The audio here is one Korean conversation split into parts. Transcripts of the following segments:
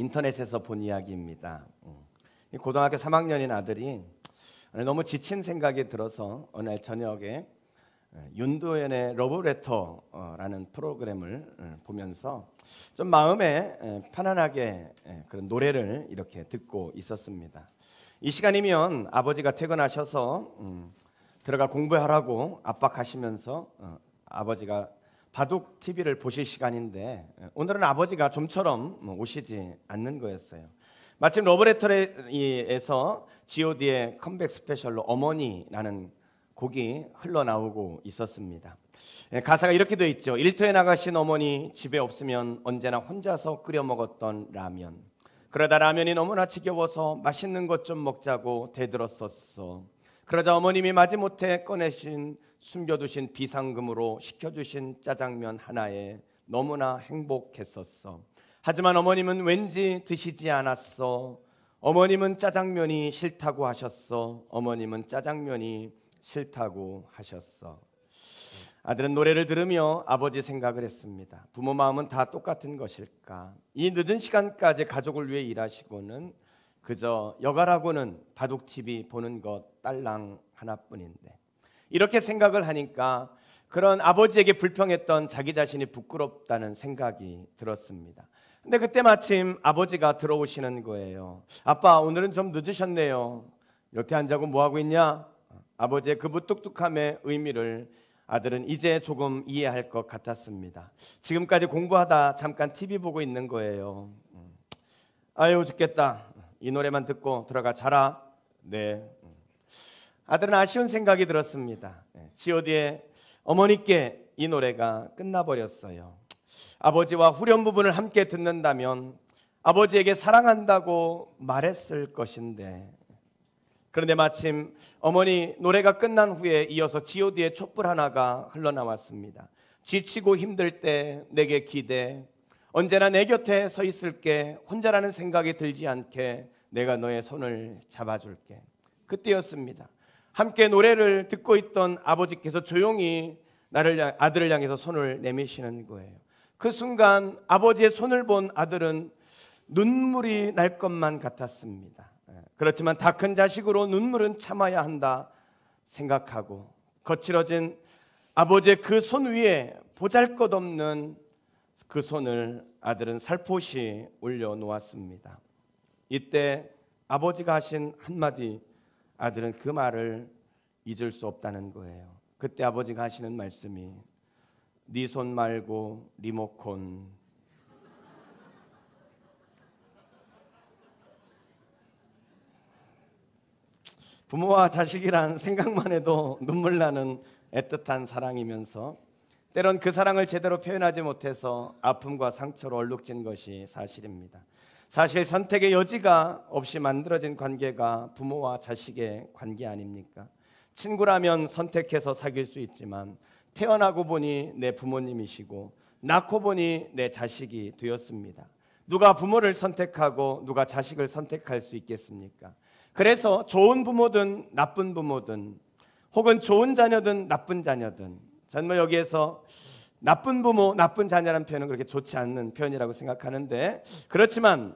인터넷에서 본 이야기입니다. 고등학교 3학년인 아들이 너무 지친 생각이 들어서 어느 날 저녁에 윤도현의 러브레터라는 프로그램을 보면서 좀 마음에 편안하게 그런 노래를 이렇게 듣고 있었습니다. 이 시간이면 아버지가 퇴근하셔서 들어가 공부하라고 압박하시면서 아버지가 바둑 TV를 보실 시간인데 오늘은 아버지가 좀처럼 오시지 않는 거였어요. 마침 러브레터에서 G.O.D의 컴백 스페셜로 어머니라는 곡이 흘러나오고 있었습니다. 가사가 이렇게 되어 있죠. 일터에 나가신 어머니, 집에 없으면 언제나 혼자서 끓여 먹었던 라면. 그러다 라면이 너무나 지겨워서 맛있는 것 좀 먹자고 대들었었어. 그러자 어머님이 마지못해 꺼내신 숨겨두신 비상금으로 시켜주신 짜장면 하나에 너무나 행복했었어. 하지만 어머님은 왠지 드시지 않았어. 어머님은 짜장면이 싫다고 하셨어. 어머님은 짜장면이 싫다고 하셨어. 아들은 노래를 들으며 아버지 생각을 했습니다. 부모 마음은 다 똑같은 것일까? 이 늦은 시간까지 가족을 위해 일하시고는 그저 여가라고는 바둑 TV 보는 것 딸랑 하나뿐인데, 이렇게 생각을 하니까 그런 아버지에게 불평했던 자기 자신이 부끄럽다는 생각이 들었습니다. 근데 그때 마침 아버지가 들어오시는 거예요. 아빠, 오늘은 좀 늦으셨네요. 여태 안 자고 뭐 하고 있냐? 아버지의 그 무뚝뚝함의 의미를 아들은 이제 조금 이해할 것 같았습니다. 지금까지 공부하다 잠깐 TV 보고 있는 거예요. 아유 죽겠다. 이 노래만 듣고 들어가 자라. 네. 아들은 아쉬운 생각이 들었습니다. G.O.D의 어머니께 이 노래가 끝나버렸어요. 아버지와 후렴 부분을 함께 듣는다면 아버지에게 사랑한다고 말했을 것인데, 그런데 마침 어머니 노래가 끝난 후에 이어서 G.O.D의 촛불 하나가 흘러나왔습니다. 지치고 힘들 때 내게 기대, 언제나 내 곁에 서 있을게, 혼자라는 생각이 들지 않게 내가 너의 손을 잡아줄게. 그때였습니다. 함께 노래를 듣고 있던 아버지께서 조용히 아들을 향해서 손을 내미시는 거예요. 그 순간 아버지의 손을 본 아들은 눈물이 날 것만 같았습니다. 그렇지만 다 큰 자식으로 눈물은 참아야 한다 생각하고 거칠어진 아버지의 그 손 위에 보잘것없는 그 손을 아들은 살포시 올려놓았습니다. 이때 아버지가 하신 한마디, 아들은 그 말을 잊을 수 없다는 거예요. 그때 아버지가 하시는 말씀이 네 손 말고 리모컨. 부모와 자식이란 생각만 해도 눈물 나는 애틋한 사랑이면서 때론 그 사랑을 제대로 표현하지 못해서 아픔과 상처로 얼룩진 것이 사실입니다. 사실 선택의 여지가 없이 만들어진 관계가 부모와 자식의 관계 아닙니까? 친구라면 선택해서 사귈 수 있지만 태어나고 보니 내 부모님이시고 낳고 보니 내 자식이 되었습니다. 누가 부모를 선택하고 누가 자식을 선택할 수 있겠습니까? 그래서 좋은 부모든 나쁜 부모든 혹은 좋은 자녀든 나쁜 자녀든, 저는 여기에서 나쁜 부모, 나쁜 자녀라는 표현은 그렇게 좋지 않는 표현이라고 생각하는데, 그렇지만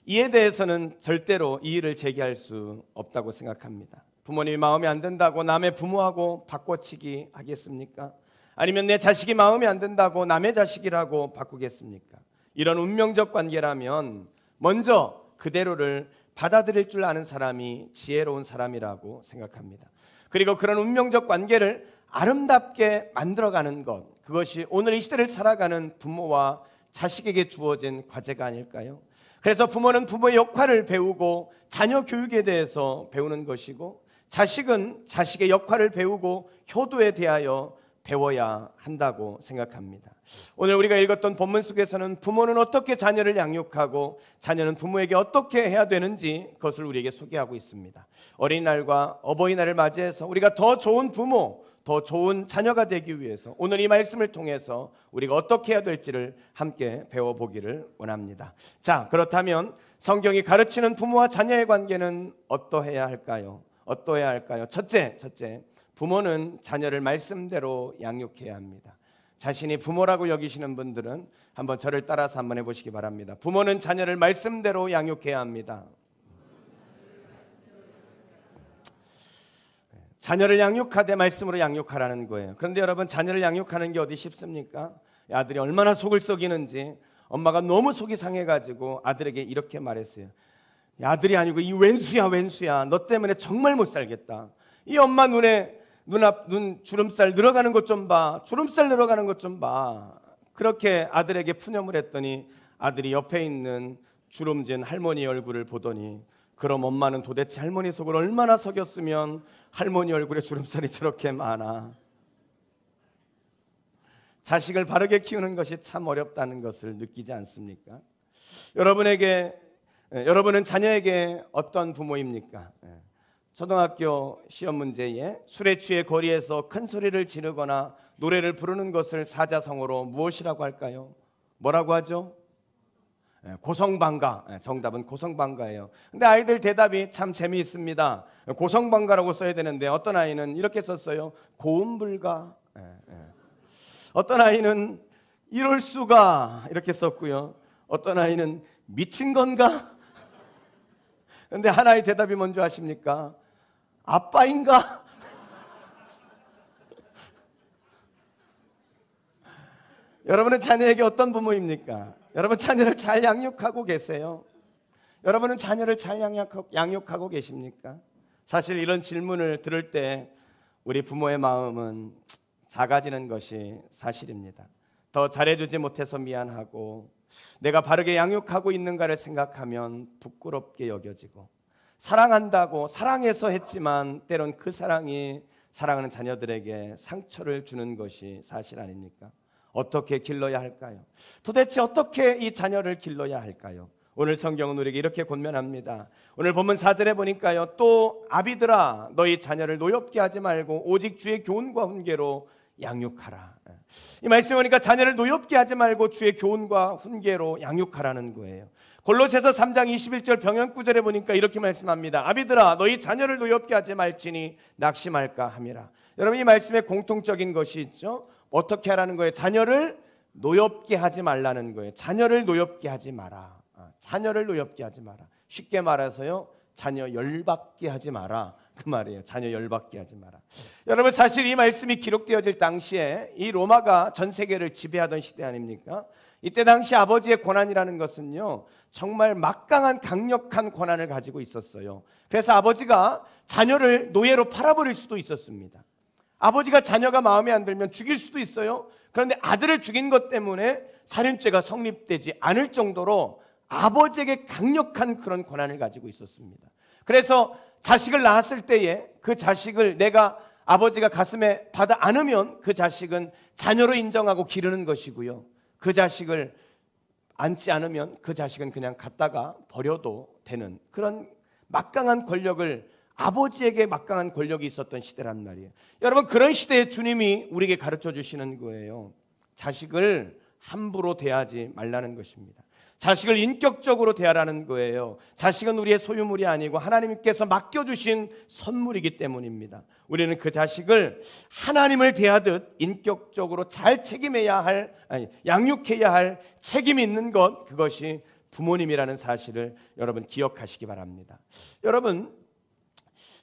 이에 대해서는 절대로 이의를 제기할 수 없다고 생각합니다. 부모님이 마음에 안 든다고 남의 부모하고 바꿔치기 하겠습니까? 아니면 내 자식이 마음에 안 든다고 남의 자식이라고 바꾸겠습니까? 이런 운명적 관계라면 먼저 그대로를 받아들일 줄 아는 사람이 지혜로운 사람이라고 생각합니다. 그리고 그런 운명적 관계를 아름답게 만들어가는 것, 그것이 오늘 이 시대를 살아가는 부모와 자식에게 주어진 과제가 아닐까요? 그래서 부모는 부모의 역할을 배우고 자녀 교육에 대해서 배우는 것이고, 자식은 자식의 역할을 배우고 효도에 대하여 배워야 한다고 생각합니다. 오늘 우리가 읽었던 본문 속에서는 부모는 어떻게 자녀를 양육하고 자녀는 부모에게 어떻게 해야 되는지 그것을 우리에게 소개하고 있습니다. 어린이날과 어버이날을 맞이해서 우리가 더 좋은 부모, 더 좋은 자녀가 되기 위해서 오늘 이 말씀을 통해서 우리가 어떻게 해야 될지를 함께 배워보기를 원합니다. 자, 그렇다면 성경이 가르치는 부모와 자녀의 관계는 어떠해야 할까요? 첫째, 부모는 자녀를 말씀대로 양육해야 합니다. 자신이 부모라고 여기시는 분들은 한번 저를 따라서 한번 해보시기 바랍니다. 부모는 자녀를 말씀대로 양육해야 합니다. 자녀를 양육하되 말씀으로 양육하라는 거예요. 그런데 여러분, 자녀를 양육하는 게 어디 쉽습니까? 아들이 얼마나 속을 썩이는지, 엄마가 너무 속이 상해가지고 아들에게 이렇게 말했어요. 아들이 아니고 이 왼수야. 너 때문에 정말 못 살겠다. 이 엄마 눈 주름살 늘어가는 것 좀 봐. 주름살 늘어가는 것 좀 봐. 그렇게 아들에게 푸념을 했더니 아들이 옆에 있는 주름진 할머니 얼굴을 보더니, 그럼 엄마는 도대체 할머니 속을 얼마나 썩였으면 할머니 얼굴에 주름살이 저렇게 많아. 자식을 바르게 키우는 것이 참 어렵다는 것을 느끼지 않습니까? 여러분은 자녀에게 어떤 부모입니까? 초등학교 시험 문제에 술에 취해 거리에서 큰 소리를 지르거나 노래를 부르는 것을 사자성어로 무엇이라고 할까요? 뭐라고 하죠? 고성방가. 정답은 고성방가예요. 근데 아이들 대답이 참 재미있습니다. 고성방가라고 써야 되는데 어떤 아이는 이렇게 썼어요. 고음불가. 어떤 아이는 이럴 수가 이렇게 썼고요. 어떤 아이는 미친 건가? 근데 하나의 대답이 뭔지 아십니까? 아빠인가? 여러분은 자녀에게 어떤 부모입니까? 여러분, 자녀를 잘 양육하고 계세요? 여러분은 자녀를 잘 양육하고 계십니까? 사실 이런 질문을 들을 때 우리 부모의 마음은 작아지는 것이 사실입니다. 더 잘해주지 못해서 미안하고, 내가 바르게 양육하고 있는가를 생각하면 부끄럽게 여겨지고, 사랑한다고 사랑해서 했지만 때론 그 사랑이 사랑하는 자녀들에게 상처를 주는 것이 사실 아닙니까? 어떻게 길러야 할까요? 도대체 어떻게 이 자녀를 길러야 할까요? 오늘 성경은 우리에게 이렇게 권면합니다. 오늘 본문 4절에 보니까요, 또 아비들아, 너희 자녀를 노엽게 하지 말고 오직 주의 교훈과 훈계로 양육하라. 이 말씀에 보니까 자녀를 노엽게 하지 말고 주의 교훈과 훈계로 양육하라는 거예요. 골로새서 3장 21절 병행구절에 보니까 이렇게 말씀합니다. 아비들아, 너희 자녀를 노엽게 하지 말지니 낙심할까 함이라. 여러분, 이 말씀에 공통적인 것이 있죠. 어떻게 하라는 거예요? 자녀를 노엽게 하지 말라는 거예요. 자녀를 노엽게 하지 마라. 자녀를 노엽게 하지 마라. 쉽게 말해서요, 자녀 열받게 하지 마라, 그 말이에요. 자녀 열받게 하지 마라. 여러분, 사실 이 말씀이 기록되어질 당시에 이 로마가 전 세계를 지배하던 시대 아닙니까? 이때 당시 아버지의 권한이라는 것은요, 정말 막강한 강력한 권한을 가지고 있었어요. 그래서 아버지가 자녀를 노예로 팔아버릴 수도 있었습니다. 아버지가 자녀가 마음에 안 들면 죽일 수도 있어요. 그런데 아들을 죽인 것 때문에 살인죄가 성립되지 않을 정도로 아버지에게 강력한 그런 권한을 가지고 있었습니다. 그래서 자식을 낳았을 때에 그 자식을 내가 아버지가 가슴에 받아 안으면 그 자식은 자녀로 인정하고 기르는 것이고요, 그 자식을 안지 않으면 그 자식은 그냥 갖다가 버려도 되는 그런 막강한 권력을, 아버지에게 막강한 권력이 있었던 시대란 말이에요. 여러분, 그런 시대에 주님이 우리에게 가르쳐 주시는 거예요. 자식을 함부로 대하지 말라는 것입니다. 자식을 인격적으로 대하라는 거예요. 자식은 우리의 소유물이 아니고 하나님께서 맡겨주신 선물이기 때문입니다. 우리는 그 자식을 하나님을 대하듯 인격적으로 잘 양육해야 할 책임이 있는 것, 그것이 부모님이라는 사실을 여러분 기억하시기 바랍니다. 여러분,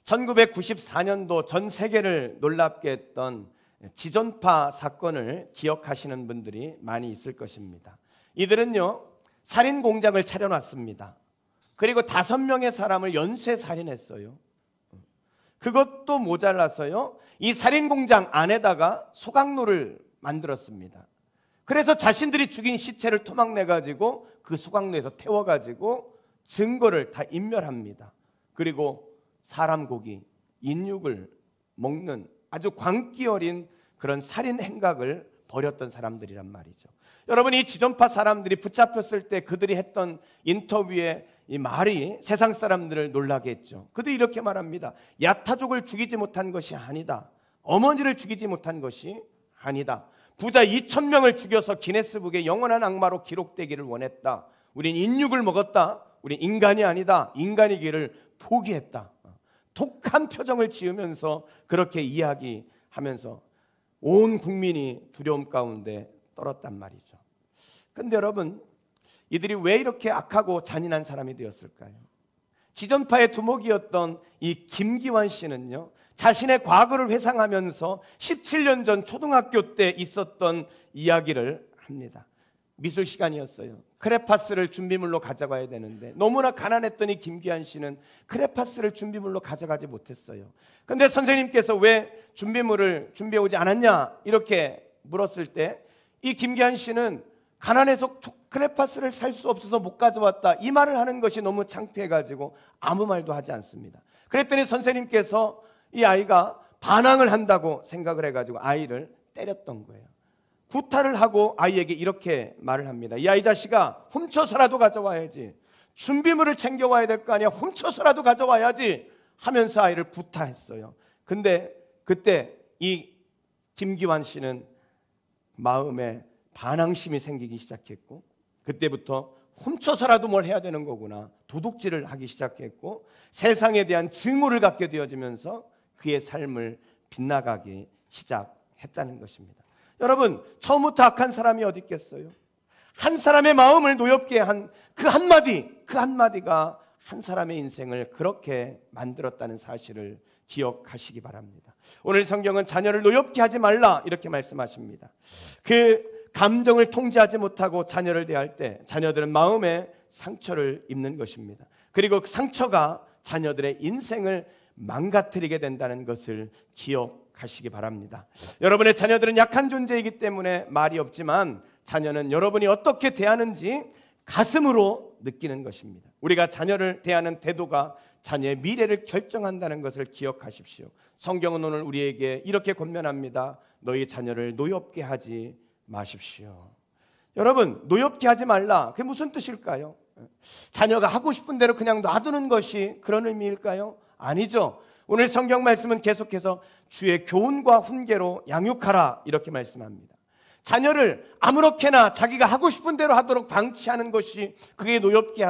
1994년도 전 세계를 놀랍게 했던 지존파 사건을 기억하시는 분들이 많이 있을 것입니다. 이들은요, 살인 공장을 차려놨습니다. 그리고 5명의 사람을 연쇄 살인했어요. 그것도 모자라서요, 이 살인 공장 안에다가 소각로를 만들었습니다. 그래서 자신들이 죽인 시체를 토막내가지고 그 소각로에서 태워가지고 증거를 다 인멸합니다. 그리고 사람 고기, 인육을 먹는 아주 광기 어린 그런 살인 행각을 벌였던 사람들이란 말이죠. 여러분, 이 지존파 사람들이 붙잡혔을 때 그들이 했던 인터뷰의 이 말이 세상 사람들을 놀라게 했죠. 그들이 이렇게 말합니다. 야타족을 죽이지 못한 것이 아니다. 어머니를 죽이지 못한 것이 아니다. 부자 2,000명을 죽여서 기네스북에 영원한 악마로 기록되기를 원했다. 우린 인육을 먹었다. 우린 인간이 아니다. 인간이기를 포기했다. 독한 표정을 지으면서 그렇게 이야기하면서 온 국민이 두려움 가운데 떨었단 말이죠. 그런데 여러분, 이들이 왜 이렇게 악하고 잔인한 사람이 되었을까요? 지존파의 두목이었던 이 김기환 씨는요, 자신의 과거를 회상하면서 17년 전 초등학교 때 있었던 이야기를 합니다. 미술 시간이었어요. 크레파스를 준비물로 가져가야 되는데 너무나 가난했던 이 김기환 씨는 크레파스를 준비물로 가져가지 못했어요. 그런데 선생님께서 왜 준비물을 준비해 오지 않았냐 이렇게 물었을 때 이 김기환 씨는 가난해서 크레파스를 살 수 없어서 못 가져왔다, 이 말을 하는 것이 너무 창피해가지고 아무 말도 하지 않습니다. 그랬더니 선생님께서 이 아이가 반항을 한다고 생각을 해가지고 아이를 때렸던 거예요. 구타를 하고 아이에게 이렇게 말을 합니다. 이 아이 자식아, 훔쳐서라도 가져와야지. 준비물을 챙겨와야 될 거 아니야. 훔쳐서라도 가져와야지 하면서 아이를 구타했어요. 근데 그때 이 김기환 씨는 마음에 반항심이 생기기 시작했고, 그때부터 훔쳐서라도 뭘 해야 되는 거구나, 도둑질을 하기 시작했고, 세상에 대한 증오를 갖게 되어지면서 그의 삶을 빗나가기 시작했다는 것입니다. 여러분, 처음부터 악한 사람이 어디 있겠어요? 한 사람의 마음을 노엽게 한 그 한마디가 한 사람의 인생을 그렇게 만들었다는 사실을 기억하시기 바랍니다. 오늘 성경은 자녀를 노엽게 하지 말라 이렇게 말씀하십니다. 그 감정을 통제하지 못하고 자녀를 대할 때 자녀들은 마음에 상처를 입는 것입니다. 그리고 그 상처가 자녀들의 인생을 망가뜨리게 된다는 것을 기억하시기 바랍니다. 여러분의 자녀들은 약한 존재이기 때문에 말이 없지만 자녀는 여러분이 어떻게 대하는지 가슴으로 느끼는 것입니다. 우리가 자녀를 대하는 태도가 자녀의 미래를 결정한다는 것을 기억하십시오. 성경은 오늘 우리에게 이렇게 권면합니다. 너희 자녀를 노엽게 하지 마십시오. 여러분, 노엽게 하지 말라, 그게 무슨 뜻일까요? 자녀가 하고 싶은 대로 그냥 놔두는 것이 그런 의미일까요? 아니죠. 오늘 성경 말씀은 계속해서 주의 교훈과 훈계로 양육하라 이렇게 말씀합니다. 자녀를 아무렇게나 자기가 하고 싶은 대로 하도록 방치하는 것이 그게 노엽게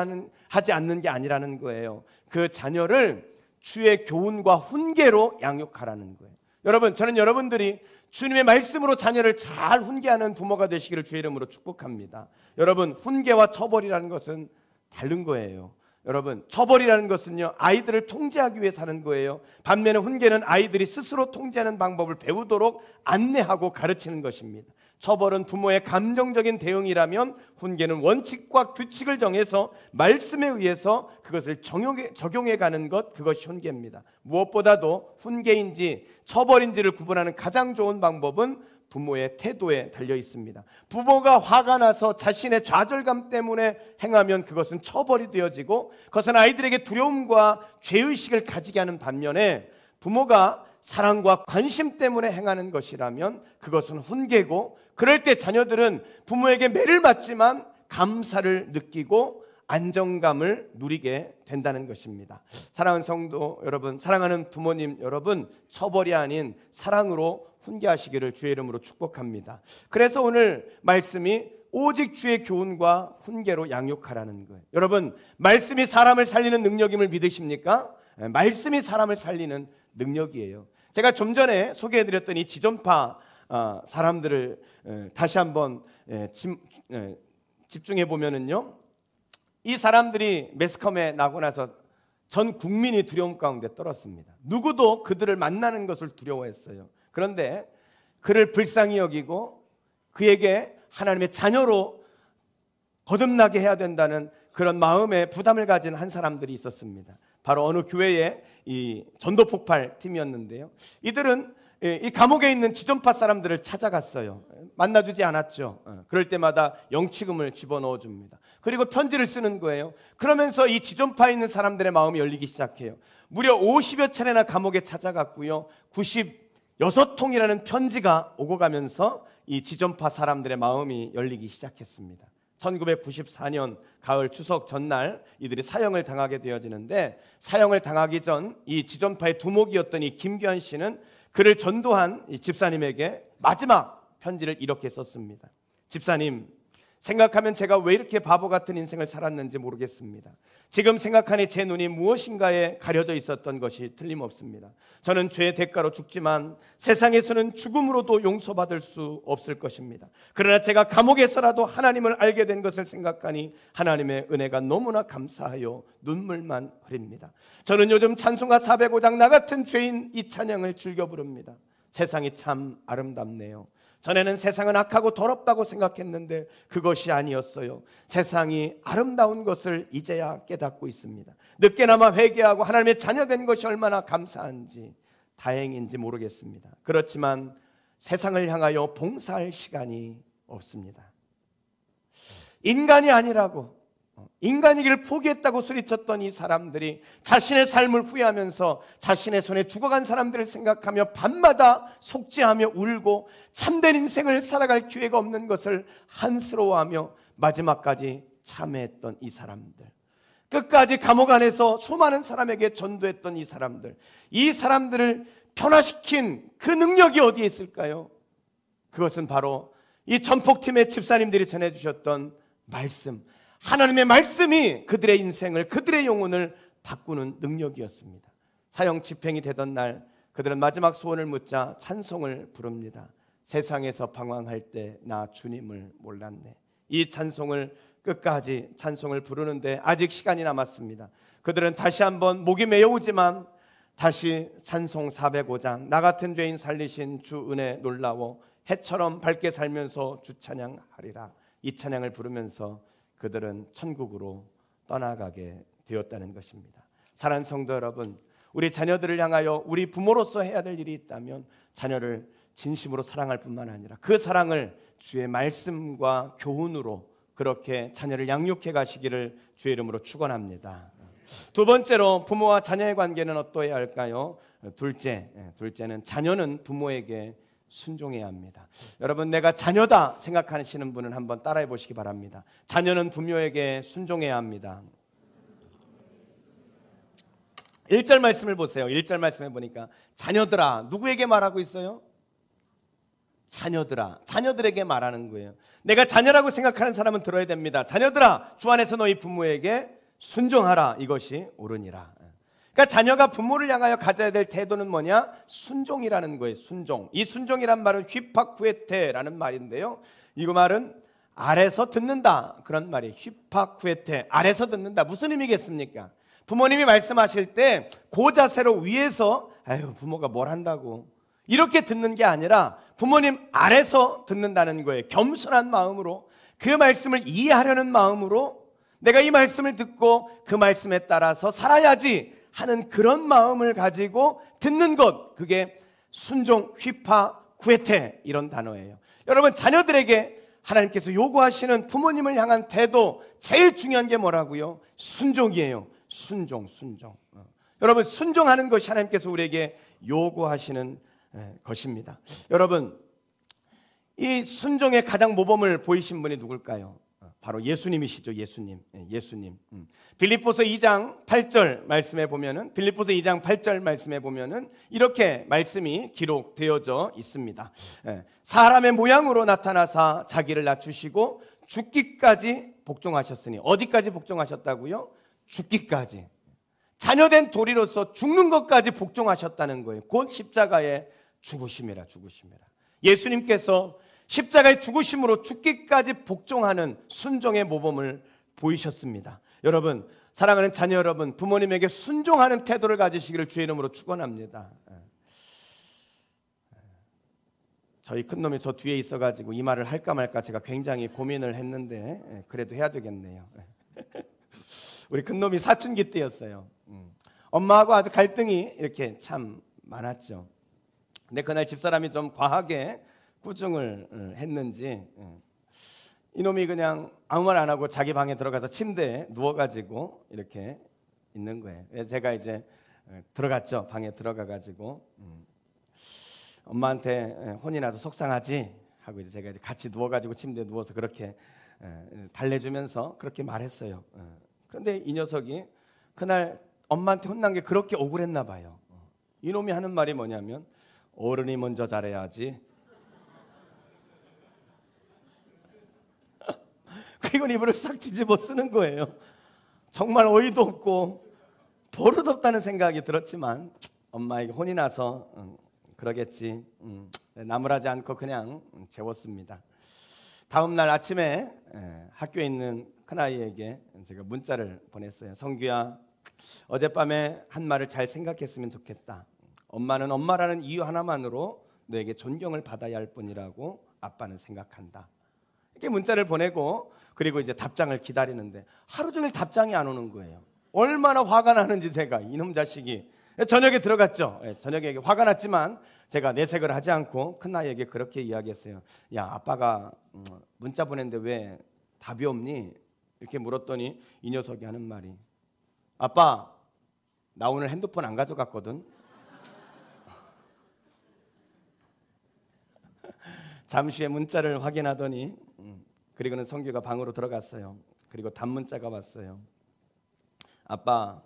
하지 않는 게 아니라는 거예요. 그 자녀를 주의 교훈과 훈계로 양육하라는 거예요. 여러분, 저는 여러분들이 주님의 말씀으로 자녀를 잘 훈계하는 부모가 되시기를 주의 이름으로 축복합니다. 여러분, 훈계와 처벌이라는 것은 다른 거예요. 여러분, 처벌이라는 것은요, 아이들을 통제하기 위해 사는 거예요. 반면에 훈계는 아이들이 스스로 통제하는 방법을 배우도록 안내하고 가르치는 것입니다. 처벌은 부모의 감정적인 대응이라면 훈계는 원칙과 규칙을 정해서 말씀에 의해서 그것을 적용해 가는 것, 그것이 훈계입니다. 무엇보다도 훈계인지 처벌인지를 구분하는 가장 좋은 방법은 부모의 태도에 달려 있습니다. 부모가 화가 나서 자신의 좌절감 때문에 행하면 그것은 처벌이 되어지고 그것은 아이들에게 두려움과 죄의식을 가지게 하는 반면에 부모가 사랑과 관심 때문에 행하는 것이라면 그것은 훈계고, 그럴 때 자녀들은 부모에게 매를 맞지만 감사를 느끼고 안정감을 누리게 된다는 것입니다. 사랑하는 성도 여러분, 사랑하는 부모님 여러분, 처벌이 아닌 사랑으로 훈계하시기를 주의 이름으로 축복합니다. 그래서 오늘 말씀이 오직 주의 교훈과 훈계로 양육하라는 거예요. 여러분, 말씀이 사람을 살리는 능력임을 믿으십니까? 말씀이 사람을 살리는 능력이에요. 제가 좀 전에 소개해드렸던 이 지존파 사람들을 다시 한번 집중해 보면은요, 이 사람들이 매스컴에 나고 나서 전 국민이 두려움 가운데 떨었습니다. 누구도 그들을 만나는 것을 두려워했어요. 그런데 그를 불쌍히 여기고 그에게 하나님의 자녀로 거듭나게 해야 된다는 그런 마음의 부담을 가진 한 사람들이 있었습니다. 바로 어느 교회의 이 전도 폭발 팀이었는데요. 이들은 이 감옥에 있는 지존파 사람들을 찾아갔어요. 만나주지 않았죠. 그럴 때마다 영치금을 집어넣어 줍니다. 그리고 편지를 쓰는 거예요. 그러면서 이 지존파에 있는 사람들의 마음이 열리기 시작해요. 무려 50여 차례나 감옥에 찾아갔고요. 96통이라는 편지가 오고 가면서 이 지존파 사람들의 마음이 열리기 시작했습니다. 1994년 가을 추석 전날 이들이 사형을 당하게 되어지는데, 사형을 당하기 전 이 지존파의 두목이었던 이 김규환 씨는 그를 전도한 이 집사님에게 마지막 편지를 이렇게 썼습니다. 집사님, 생각하면 제가 왜 이렇게 바보 같은 인생을 살았는지 모르겠습니다. 지금 생각하니 제 눈이 무엇인가에 가려져 있었던 것이 틀림없습니다. 저는 죄의 대가로 죽지만 세상에서는 죽음으로도 용서받을 수 없을 것입니다. 그러나 제가 감옥에서라도 하나님을 알게 된 것을 생각하니 하나님의 은혜가 너무나 감사하여 눈물만 흐립니다. 저는 요즘 찬송가 405장 나 같은 죄인 이 찬양을 즐겨 부릅니다. 세상이 참 아름답네요. 전에는 세상은 악하고 더럽다고 생각했는데 그것이 아니었어요. 세상이 아름다운 것을 이제야 깨닫고 있습니다. 늦게나마 회개하고 하나님의 자녀된 것이 얼마나 감사한지 다행인지 모르겠습니다. 그렇지만 세상을 향하여 봉사할 시간이 없습니다. 인간이 아니라고, 인간이기를 포기했다고 소리쳤던 이 사람들이 자신의 삶을 후회하면서 자신의 손에 죽어간 사람들을 생각하며 밤마다 속죄하며 울고 참된 인생을 살아갈 기회가 없는 것을 한스러워하며 마지막까지 참회했던 이 사람들, 끝까지 감옥 안에서 수많은 사람에게 전도했던 이 사람들을 변화시킨 그 능력이 어디에 있을까요? 그것은 바로 이 전폭팀의 집사님들이 전해주셨던 말씀, 하나님의 말씀이 그들의 인생을, 그들의 영혼을 바꾸는 능력이었습니다. 사형 집행이 되던 날 그들은 마지막 소원을 묻자 찬송을 부릅니다. 세상에서 방황할 때 나 주님을 몰랐네. 이 찬송을 끝까지 찬송을 부르는데 아직 시간이 남았습니다. 그들은 다시 한번 목이 메어오지만 다시 찬송 405장 나 같은 죄인 살리신 주 은혜 놀라워 해처럼 밝게 살면서 주 찬양하리라, 이 찬양을 부르면서 그들은 천국으로 떠나가게 되었다는 것입니다. 사랑하는 성도 여러분, 우리 자녀들을 향하여 우리 부모로서 해야 될 일이 있다면 자녀를 진심으로 사랑할 뿐만 아니라 그 사랑을 주의 말씀과 교훈으로 그렇게 자녀를 양육해 가시기를 주의 이름으로 축원합니다. 두 번째로 부모와 자녀의 관계는 어떠해야 할까요? 둘째는 자녀는 부모에게 순종해야 합니다. 여러분, 내가 자녀다 생각하시는 분은 한번 따라해 보시기 바랍니다. 자녀는 부모에게 순종해야 합니다. 1절 말씀을 보세요. 1절 말씀에 보니까 자녀들아, 누구에게 말하고 있어요? 자녀들아, 자녀들에게 말하는 거예요. 내가 자녀라고 생각하는 사람은 들어야 됩니다. 자녀들아, 주 안에서 너희 부모에게 순종하라, 이것이 옳으니라. 그러니까 자녀가 부모를 향하여 가져야 될 태도는 뭐냐? 순종이라는 거예요. 순종. 이 순종이란 말은 휘파쿠에테라는 말인데요, 이거 말은 아래서 듣는다, 그런 말이에요. 휘파쿠에테, 아래서 듣는다. 무슨 의미겠습니까? 부모님이 말씀하실 때 그 자세로 위에서 아유 부모가 뭘 한다고 이렇게 듣는 게 아니라 부모님 아래서 듣는다는 거예요. 겸손한 마음으로, 그 말씀을 이해하려는 마음으로 내가 이 말씀을 듣고 그 말씀에 따라서 살아야지 하는 그런 마음을 가지고 듣는 것, 그게 순종, 휘파, 구에테, 이런 단어예요. 여러분, 자녀들에게 하나님께서 요구하시는 부모님을 향한 태도, 제일 중요한 게 뭐라고요? 순종이에요. 순종. 여러분, 순종하는 것이 하나님께서 우리에게 요구하시는 것입니다. 여러분, 이 순종의 가장 모범을 보이신 분이 누굴까요? 바로 예수님이시죠. 예수님. 빌립보서 2장 8절 말씀에 보면은, 빌립보서 2장 8절 말씀에 보면은 이렇게 말씀이 기록되어져 있습니다. 사람의 모양으로 나타나사 자기를 낮추시고 죽기까지 복종하셨으니, 어디까지 복종하셨다고요? 죽기까지. 자녀된 도리로서 죽는 것까지 복종하셨다는 거예요. 곧 십자가의 죽으심이라. 예수님께서 십자가의 죽으심으로 죽기까지 복종하는 순종의 모범을 보이셨습니다. 여러분, 사랑하는 자녀 여러분, 부모님에게 순종하는 태도를 가지시기를 주의 이름으로 축원합니다. 저희 큰놈이 저 뒤에 있어가지고 이 말을 할까 말까 제가 굉장히 고민을 했는데 그래도 해야 되겠네요. 우리 큰놈이 사춘기 때였어요. 엄마하고 아주 갈등이 이렇게 참 많았죠. 근데 그날 집사람이 좀 과하게 꾸중을 했는지 이놈이 그냥 아무 말 안 하고 자기 방에 들어가서 침대에 누워가지고 이렇게 있는 거예요. 그래서 제가 이제 들어갔죠. 방에 들어가가지고 엄마한테 혼이 나도 속상하지 하고 이제 제가 이제 같이 누워가지고 침대에 누워서 그렇게 달래주면서 그렇게 말했어요. 그런데 이 녀석이 그날 엄마한테 혼난 게 그렇게 억울했나 봐요. 이놈이 하는 말이 뭐냐면 어른이 먼저 잘해야지. 그리고 이불을 싹 뒤집어 쓰는 거예요. 정말 어이도 없고 버릇없다는 생각이 들었지만 엄마에게 혼이 나서 그러겠지, 나무라지 않고 그냥 재웠습니다. 다음 날 아침에 학교에 있는 큰아이에게 제가 문자를 보냈어요. 성규야, 어젯밤에 한 말을 잘 생각했으면 좋겠다. 엄마는 엄마라는 이유 하나만으로 너에게 존경을 받아야 할 뿐이라고 아빠는 생각한다. 이렇게 문자를 보내고 그리고 이제 답장을 기다리는데 하루 종일 답장이 안 오는 거예요. 얼마나 화가 나는지 제가, 이놈 자식이. 저녁에 들어갔죠. 저녁에 화가 났지만 제가 내색을 하지 않고 큰아이에게 그렇게 이야기했어요. 야, 아빠가 문자 보냈는데 왜 답이 없니? 이렇게 물었더니 이 녀석이 하는 말이, 아빠, 나 오늘 핸드폰 안 가져갔거든. 잠시 후에 문자를 확인하더니 그리고는 성규가 방으로 들어갔어요. 그리고 단문자가 왔어요. 아빠,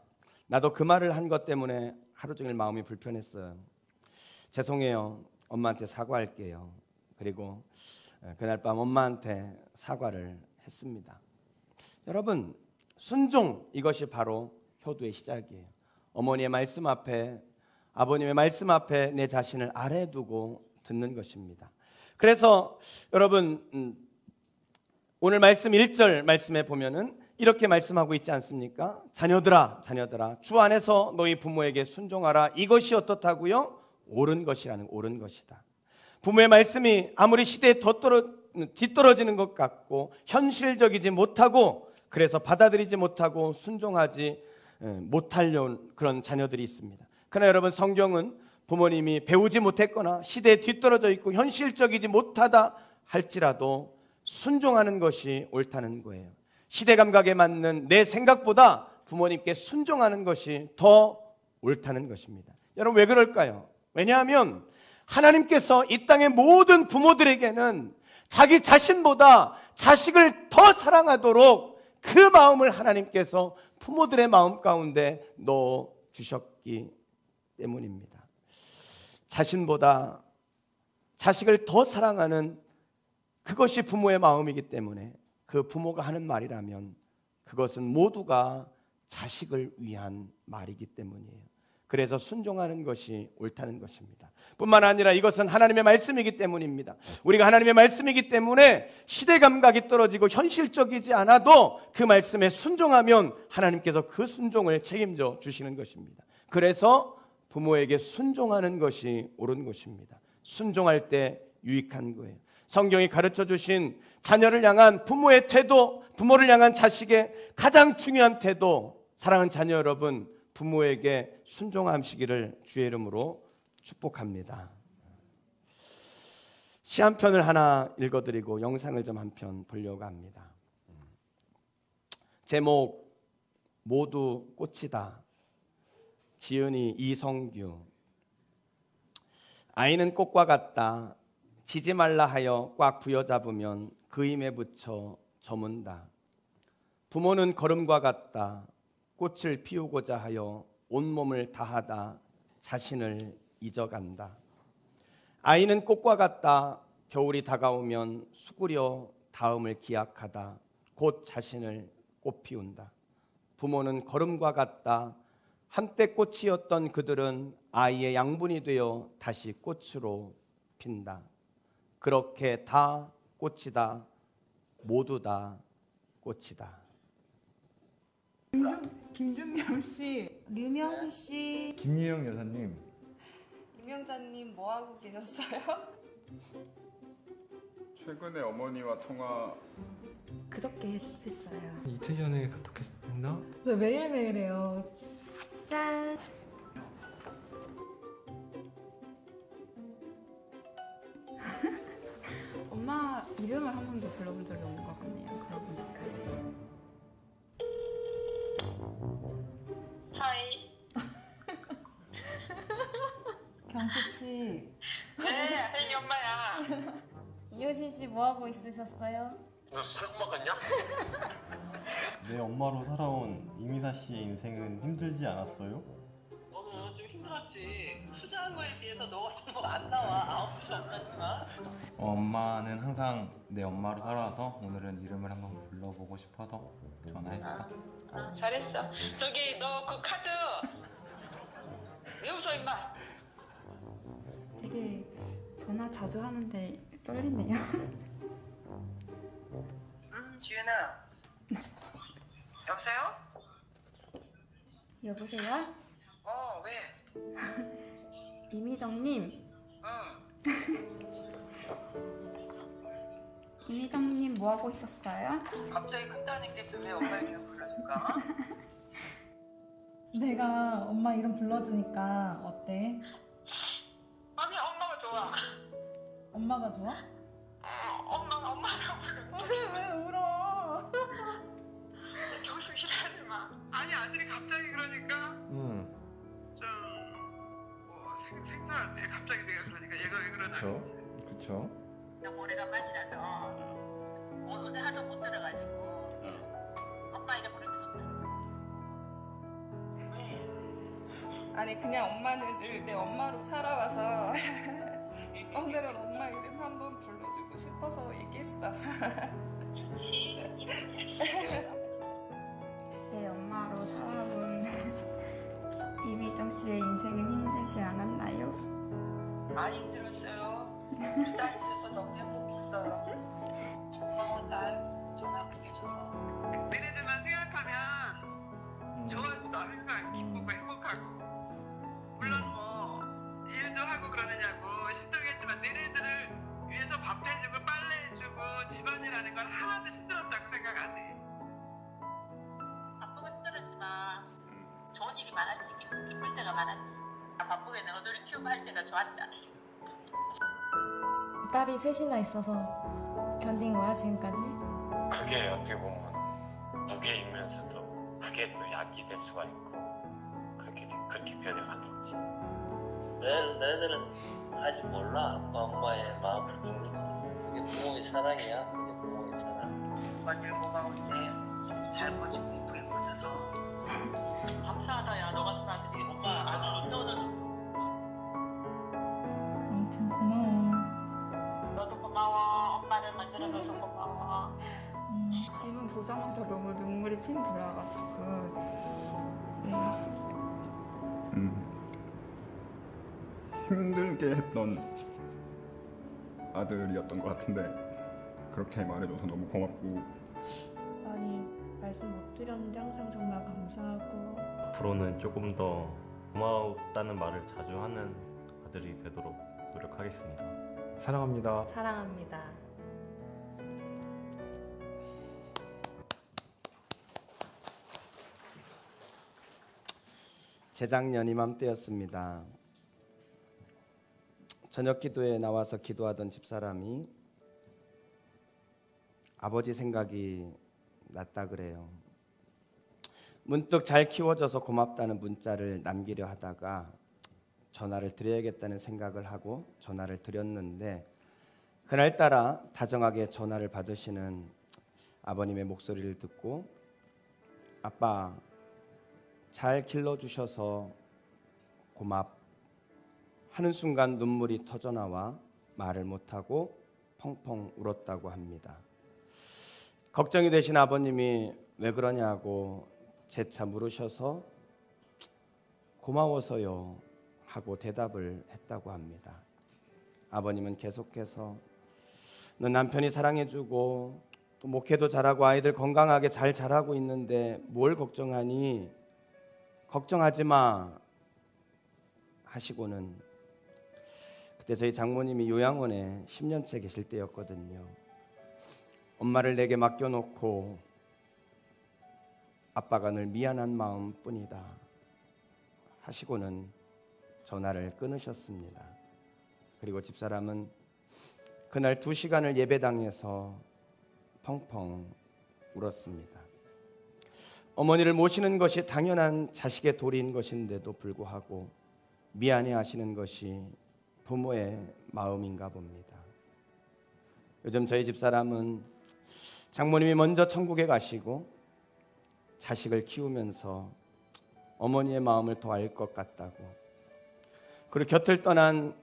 나도 그 말을 한 것 때문에 하루 종일 마음이 불편했어요. 죄송해요. 엄마한테 사과할게요. 그리고 그날 밤 엄마한테 사과를 했습니다. 여러분, 순종, 이것이 바로 효도의 시작이에요. 어머니의 말씀 앞에, 아버님의 말씀 앞에 내 자신을 아래 두고 듣는 것입니다. 그래서 여러분, 오늘 말씀 1절 말씀에 보면은 이렇게 말씀하고 있지 않습니까? 자녀들아, 자녀들아, 주 안에서 너희 부모에게 순종하라. 이것이 어떻다고요? 옳은 것이라는, 옳은 것이다. 부모의 말씀이 아무리 시대에 뒤떨어지는 것 같고 현실적이지 못하고, 그래서 받아들이지 못하고 순종하지 못하려는 그런 자녀들이 있습니다. 그러나 여러분, 성경은 부모님이 배우지 못했거나 시대에 뒤떨어져 있고 현실적이지 못하다 할지라도 순종하는 것이 옳다는 거예요. 시대 감각에 맞는 내 생각보다 부모님께 순종하는 것이 더 옳다는 것입니다. 여러분, 왜 그럴까요? 왜냐하면 하나님께서 이 땅의 모든 부모들에게는 자기 자신보다 자식을 더 사랑하도록 그 마음을 하나님께서 부모들의 마음 가운데 넣어 주셨기 때문입니다. 자신보다 자식을 더 사랑하는 그것이 부모의 마음이기 때문에 그 부모가 하는 말이라면 그것은 모두가 자식을 위한 말이기 때문이에요. 그래서 순종하는 것이 옳다는 것입니다. 뿐만 아니라 이것은 하나님의 말씀이기 때문입니다. 우리가 하나님의 말씀이기 때문에 시대 감각이 떨어지고 현실적이지 않아도 그 말씀에 순종하면 하나님께서 그 순종을 책임져 주시는 것입니다. 그래서 부모에게 순종하는 것이 옳은 것입니다. 순종할 때 유익한 거예요. 성경이 가르쳐 주신 자녀를 향한 부모의 태도, 부모를 향한 자식의 가장 중요한 태도, 사랑하는 자녀 여러분, 부모에게 순종하시기를 주의 이름으로 축복합니다. 시 한 편을 하나 읽어드리고 영상을 좀 한 편 보려고 합니다. 제목, 모두 꽃이다. 지은이, 이성규. 아이는 꽃과 같다. 지지 말라 하여 꽉 부여잡으면 그 힘에 붙여 저문다. 부모는 걸음과 같다. 꽃을 피우고자 하여 온몸을 다하다 자신을 잊어간다. 아이는 꽃과 같다. 겨울이 다가오면 수구려 다음을 기약하다 곧 자신을 꽃 피운다. 부모는 걸음과 같다. 한때 꽃이었던 그들은 아이의 양분이 되어 다시 꽃으로 핀다. 그렇게 다 꽃이다. 모두 다 꽃이다. 김준명 씨, 류명수 씨, 김유영 여사님, 임영자님 뭐 하고 계셨어요? 최근에 어머니와 통화. 그저께 했어요. 이틀 전에 카톡했나? 저 매일매일 해요. 짠. 엄마 이름을 한 번도 불러본 적이 없는 것 같네요. 그러고 보니까. 하이. 경숙 씨, 네, 혜인이 엄마야. 이효진 씨 뭐 하고 있으셨어요? 너 술 먹었냐? 내 엄마로 살아온 이미사 씨의 인생은 힘들지 않았어요? 좀 힘들었지. 투자한 거에 비해서 너가 좀 안 나와. 아웃풋이 없다니까. 엄마는 항상 내 엄마로 살아와서 오늘은 이름을 한번 불러보고 싶어서 전화했어. 잘했어. 저기 너 그 카드 왜 웃어 임마? 되게 전화 자주 하는데 떨리네요. 지윤아. 여보세요? 여보세요? 왜? 이미정님. 응. 이미정님 뭐 하고 있었어요? 갑자기 큰따님께서 왜 엄마 이름 불러줄까? 내가 엄마 이름 불러주니까 어때? 아니 엄마가 좋아. 엄마가 좋아? 엄마가 부르. 왜 울어? 교수 싫어하지 마. 아니 아들이 갑자기 그러니까 좀 생소한데 갑자기 내가 그러니까 얘가 왜 그러나. 그쵸? 오래간만이라서 옷에 하도 못 들어가지고 엄마 이름 부르기 좋다. 아니 그냥 엄마는 늘 내 엄마로 살아와서 오늘은 엄마 이름 한번 불러주고 싶어서 얘기했어. 내 엄마로 살아본 이미정 씨의 인생은 힘들지 않았나요? 많이 힘들었어요. 두 딸 있어서 너무 행복했어요. 고마워 딸. 전화 보내줘서. 얘네들만 생각하면 좋았어. 항상 기쁘고 행복하고. 물론 뭐 일도 하고 그러느냐고 힘들겠지만 너네들을 위해서 밥 해주고 빨래 해주고 집안일하는 건 하나도 힘들었다고 생각 안 해. 바쁘고 힘들었지만 좋은 일이 많았지. 기쁠 때가 많았지. 바쁘게 너희들 키우고 할 때가 좋았다. 딸이 셋이나 있어서 견딘 거야 지금까지? 그게 어떻게 보면 무게이면서도 그게 또 약이 될 수가 있고 그렇게 변해가는 거지. 너희들은 아직 몰라. 엄마의 마음을 모르지. 그게 부모의 사랑이야. 그게 부모의 사랑. 엄마들 고마운데 잘 커주고 이쁘게 커져서 감사하다. 야 너 같은 아들이 엄마 아들 못 넣어줘. 아무튼 고마워. 너도 고마워. 엄마를 만들어줘서 고마워. 지문 보자마자 너무 눈물이 핑 돌아가지고 네. 힘들게 했던 아들이었던 것 같은데 그렇게 말해줘서 너무 고맙고. 아니 말씀 못 드렸는데 항상 정말 감사하고 앞으로는 조금 더 고맙다는 말을 자주 하는 아들이 되도록 노력하겠습니다. 사랑합니다. 사랑합니다. 재작년 이맘때였습니다. 저녁 기도에 나와서 기도하던 집사람이 아버지 생각이 났다 그래요. 문득 잘 키워줘서 고맙다는 문자를 남기려 하다가 전화를 드려야겠다는 생각을 하고 전화를 드렸는데 그날따라 다정하게 전화를 받으시는 아버님의 목소리를 듣고 아빠 잘 길러주셔서 고맙 하는 순간 눈물이 터져나와 말을 못하고 펑펑 울었다고 합니다. 걱정이 되신 아버님이 왜 그러냐고 재차 물으셔서 고마워서요 하고 대답을 했다고 합니다. 아버님은 계속해서 너 남편이 사랑해주고 또 목회도 잘하고 아이들 건강하게 잘 자라고 있는데 뭘 걱정하니? 걱정하지 마 하시고는 그때 저희 장모님이 요양원에 10년째 계실 때였거든요. 엄마를 내게 맡겨놓고 아빠가 늘 미안한 마음뿐이다 하시고는 전화를 끊으셨습니다. 그리고 집사람은 그날 2시간을 예배당에서 펑펑 울었습니다. 어머니를 모시는 것이 당연한 자식의 도리인 것인데도 불구하고 미안해하시는 것이 부모의 마음인가 봅니다. 요즘 저희 집사람은 장모님이 먼저 천국에 가시고 자식을 키우면서 어머니의 마음을 더 알 것 같다고 그리고 곁을 떠난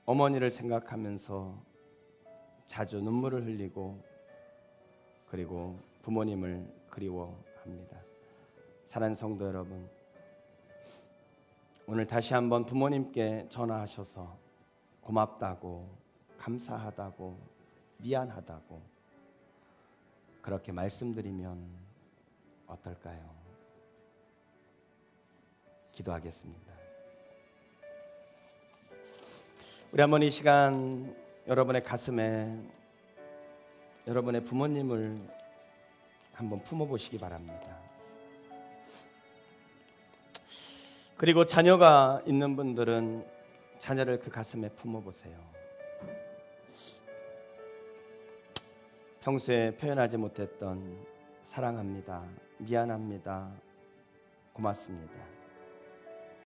어머니를 생각하면서 자주 눈물을 흘리고 그리고 부모님을 그리워합니다. 사랑하는 성도 여러분, 오늘 다시 한번 부모님께 전화하셔서 고맙다고, 감사하다고, 미안하다고 그렇게 말씀드리면 어떨까요? 기도하겠습니다. 우리 한번 이 시간 여러분의 가슴에 여러분의 부모님을 한번 품어보시기 바랍니다. 그리고 자녀가 있는 분들은 자녀를 그 가슴에 품어보세요. 평소에 표현하지 못했던 사랑합니다, 미안합니다, 고맙습니다,